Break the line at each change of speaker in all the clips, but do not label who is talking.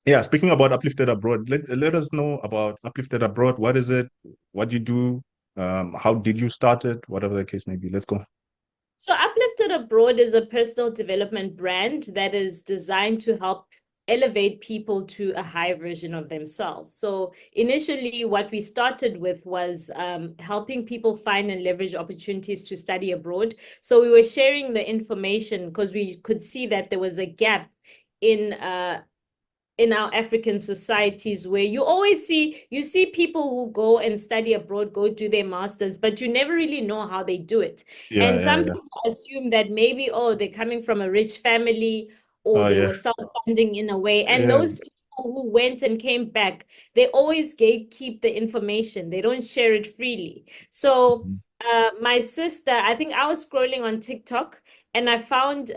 Yeah, speaking about Uplifted Abroad, let us know about Uplifted Abroad. What is it? What do you do? How did you start it? Whatever the case may be. Let's go.
So, Uplifted Abroad is a personal development brand that is designed to help elevate people to a higher version of themselves. So, initially, what we started with was helping people find and leverage opportunities to study abroad. So, we were sharing the information because we could see that there was a gap in in our African societies where you see people who go and study abroad, go do their masters, but you never really know how they do it.
Yeah,
And
yeah,
some
yeah.
people assume that maybe, oh, they're coming from a rich family or
Oh
they
yeah.
were self-funding in a way. And
Yeah.
those people who went and came back, they always keep the information. They don't share it freely. So my sister, I think I was scrolling on TikTok and I found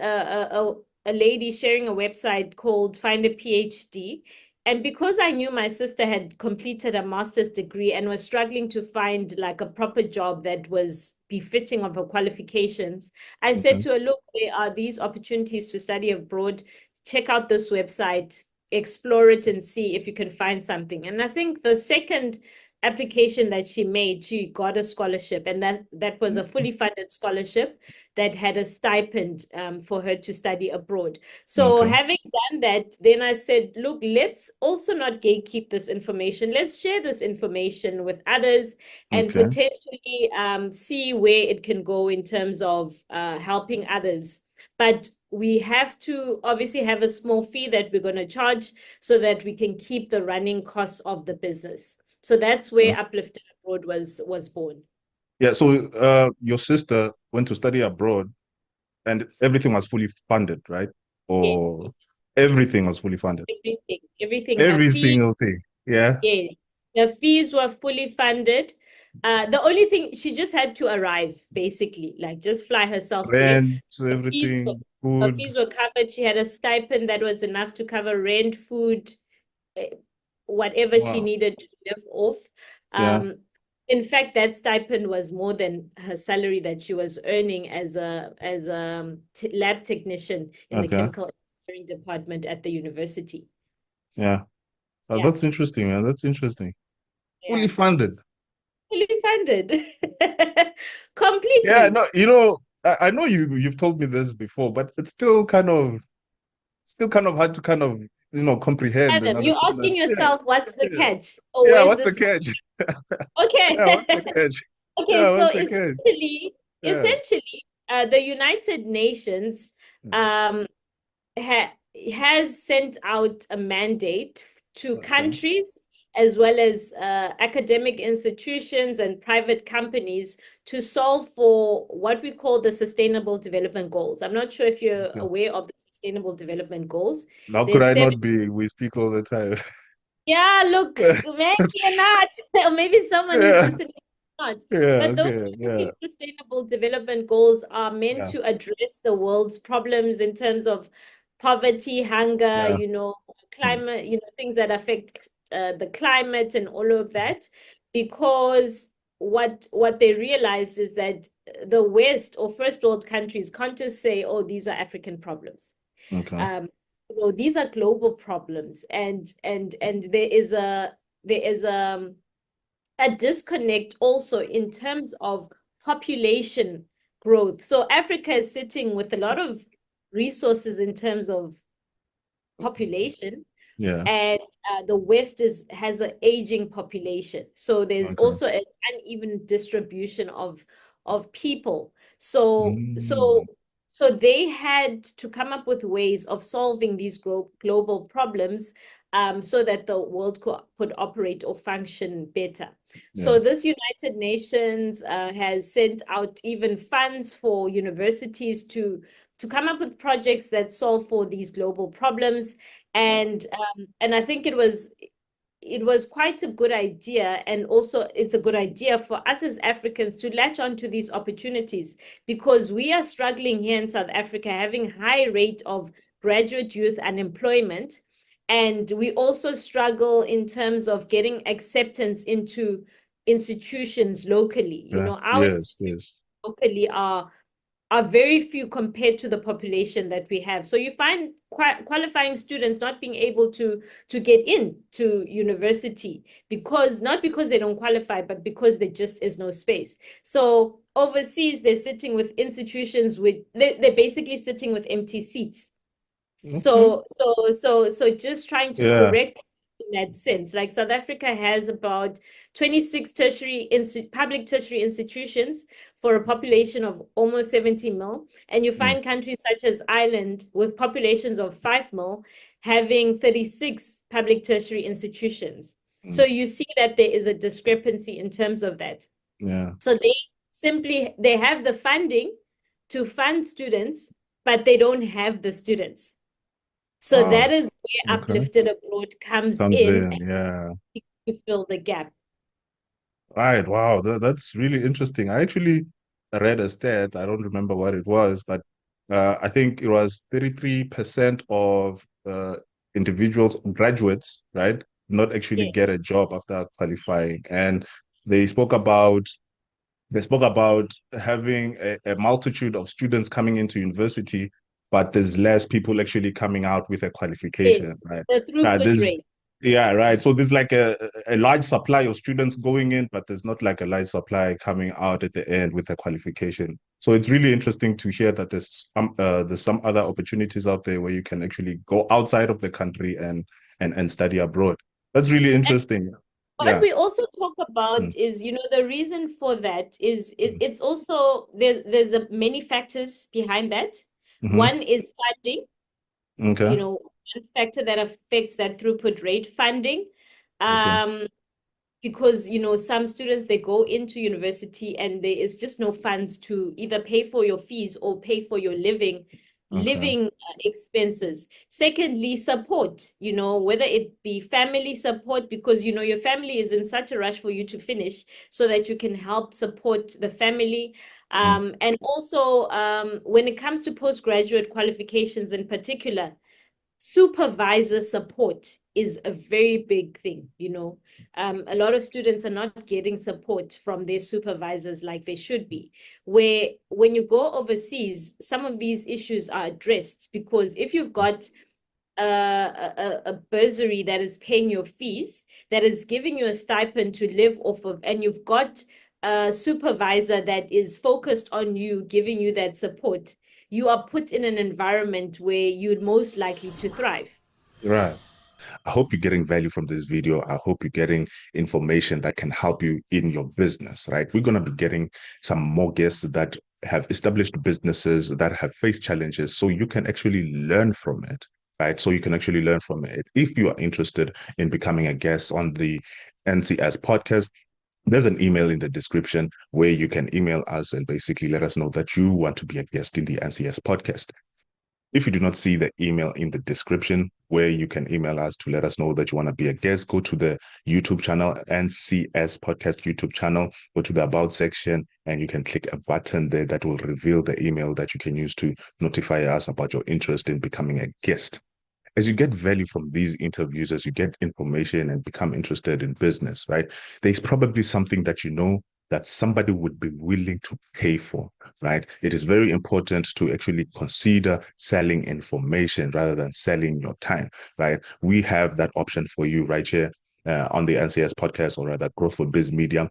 a lady sharing a website called Find a PhD. And because I knew my sister had completed a master's degree and was struggling to find like a proper job that was befitting of her qualifications, I said
Okay.
to her, look, there are these opportunities to study abroad. Check out this website, explore it and see if you can find something. And I think the second application that she made, she got a scholarship, and that was a fully funded scholarship that had a stipend for her to study abroad. So
Okay.
having done that, then I said, look, let's also not gatekeep this information. Let's share this information with others and
Okay.
potentially see where it can go in terms of helping others. But we have to obviously have a small fee that we're going to charge so that we can keep the running costs of the business. So that's
Yeah.
where Uplifted Abroad was born.
Yeah. So your sister went to study abroad and everything was fully funded, right?
Yes,
Or
yes.
everything was fully funded.
Everything. Her
Every
fees,
single thing. Yeah.
yes, the fees were fully funded. The only thing she just had to arrive, basically, like just fly herself there.
Rent,
Her fees were,
everything,
her
food.
fees were covered. She had a stipend that was enough to cover rent, food, eh, whatever she
Wow.
needed to live off.
Yeah.
Um, in fact, that stipend was more than her salary that she was earning as a lab technician in the
Okay.
chemical engineering department at the university.
Yeah.
Yeah,
That's interesting, man. That's interesting. Fully
yeah,
funded.
fully funded,
Yeah,
completely.
no, I know you've told me this before, but it's still kind of hard to kind of comprehend and
Adam, you're
understand that.
asking
Yeah,
yourself, what's the
yeah,
catch? Or
yeah.
where's
What's the
this?
catch?
Okay.
Yeah, what's the catch?
Okay,
Yeah,
so
what's the catch? Yeah.
the United Nations
Hmm.
um, ha has sent out a mandate to
Okay.
countries as well as academic institutions and private companies to solve for what we call the Sustainable Development Goals. I'm not sure if you're
Okay.
aware of the Sustainable Development Goals.
How could
There's
I
seven.
not be? We speak all the time.
Yeah, look, maybe you're not, or maybe someone who's
Yeah.
listening is not.
Yeah.
But those
Okay.
17
Yeah.
sustainable development goals are meant
Yeah.
to address the world's problems in terms of poverty, hunger,
Yeah. Hmm.
climate, things that affect the climate and all of that. Because what they realize is that the West or first world countries can't just say, oh, these are African problems.
Okay.
um, these are global problems, and there is a disconnect also in terms of population growth. So Africa is sitting with a lot of resources in terms of population,
Yeah.
and the West has an aging population. So there's
Okay.
also an uneven distribution of people. So
Mm.
so so they had to come up with ways of solving these global problems, so that the world could operate or function better.
Yeah.
So this United Nations has sent out even funds for universities to come up with projects that solve for these global problems. And I think it was quite a good idea, and also it's a good idea for us as Africans to latch onto these opportunities, because we are struggling here in South Africa, having high rate of graduate youth unemployment, and we also struggle in terms of getting acceptance into institutions locally.
Yeah.
Our
Yes.
institutions
Yes.
locally are are very few compared to the population that we have. So you find qualifying students not being able to get into university because not because they don't qualify, but because there just is no space. So overseas, they're sitting with institutions with they're basically sitting with empty seats.
Okay.
So just trying to
Yeah.
correct in that sense. Like South Africa has about 26 public tertiary institutions for a population of almost 70 mil. And you
Mm,
find countries such as Ireland with populations of 5 mil having 36 public tertiary institutions.
mm,
So you see that there is a discrepancy in terms of that.
yeah.
So they have the funding to fund students, but they don't have the students. So that
Wow.
is where
Okay.
Uplifted Abroad comes
Comes
in
in. Yeah.
to fill the gap.
Right. Wow. That's really interesting. I actually read a stat. I don't remember what it was, but I think it was 33% of individuals, graduates, right, not actually
Yeah.
get a job after qualifying. And they spoke about they spoke about having a multitude of students coming into university, but there's less people actually coming out with a
Yes.
qualification, right?
The
Right.
throughput rate.
Yeah, right. So there's like a large supply of students going in, but there's not like a large supply coming out at the end with a qualification. So it's really interesting to hear that there's some other opportunities out there where you can actually go outside of the country and study abroad. That's really
And
interesting.
what
Yeah.
we also talk
Mm,
about is, the reason for that is
mm,
it's also there's many factors behind that.
mhm.
One is funding,
Okay.
one factor that affects that throughput rate, funding.
Okay.
Um, because some students they go into university and there is just no funds to either pay for your fees or pay for your
Okay.
living expenses. Secondly, support, whether it be family support, because your family is in such a rush for you to finish so that you can help support the family.
Mm,
And also, when it comes to postgraduate qualifications in particular, supervisor support is a very big thing. A lot of students are not getting support from their supervisors like they should be, where when you go overseas, some of these issues are addressed, because if you've got a bursary that is paying your fees, that is giving you a stipend to live off of, and you've got a supervisor that is focused on you, giving you that support, you are put in an environment where you're most likely to thrive.
right. I hope you're getting value from this video. I hope you're getting information that can help you in your business, right? We're going to be getting some more guests that have established businesses that have faced challenges so you can actually learn from it, right? So you can actually learn from it. If you are interested in becoming a guest on the NCS podcast, there's an email in the description where you can email us and basically let us know that you want to be a guest in the NCS podcast. If you do not see the email in the description where you can email us to let us know that you want to be a guest, go to the YouTube channel, NCS Podcast YouTube channel, go to the About section, and you can click a button there that will reveal the email that you can use to notify us about your interest in becoming a guest. As you get value from these interviews, as you get information and become interested in business, right? There's probably something that you know that somebody would be willing to pay for, right? It is very important to actually consider selling information rather than selling your time, right? We have that option for you right here on the NCS podcast, or rather Growth4biz Media,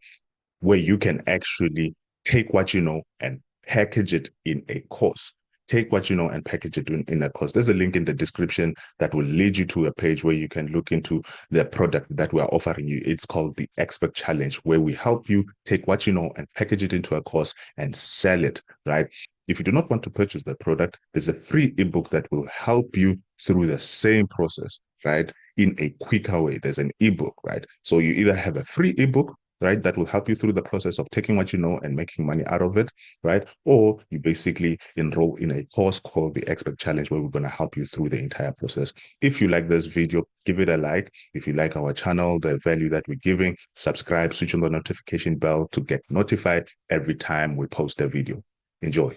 where you can actually take what you know and package it in a course. Take what you know and package it in a course. There's a link in the description that will lead you to a page where you can look into the product that we are offering you. It's called the Expert Challenge, where we help you take what you know and package it into a course and sell it, right? If you do not want to purchase the product, there's a free ebook that will help you through the same process, right? In a quicker way. There's an ebook, right? So you either have a free ebook, right, that will help you through the process of taking what you know and making money out of it, right? Or you basically enroll in a course called the Expert Challenge, where we're going to help you through the entire process. If you like this video, give it a like. If you like our channel, the value that we're giving, subscribe, switch on the notification bell to get notified every time we post a video. Enjoy.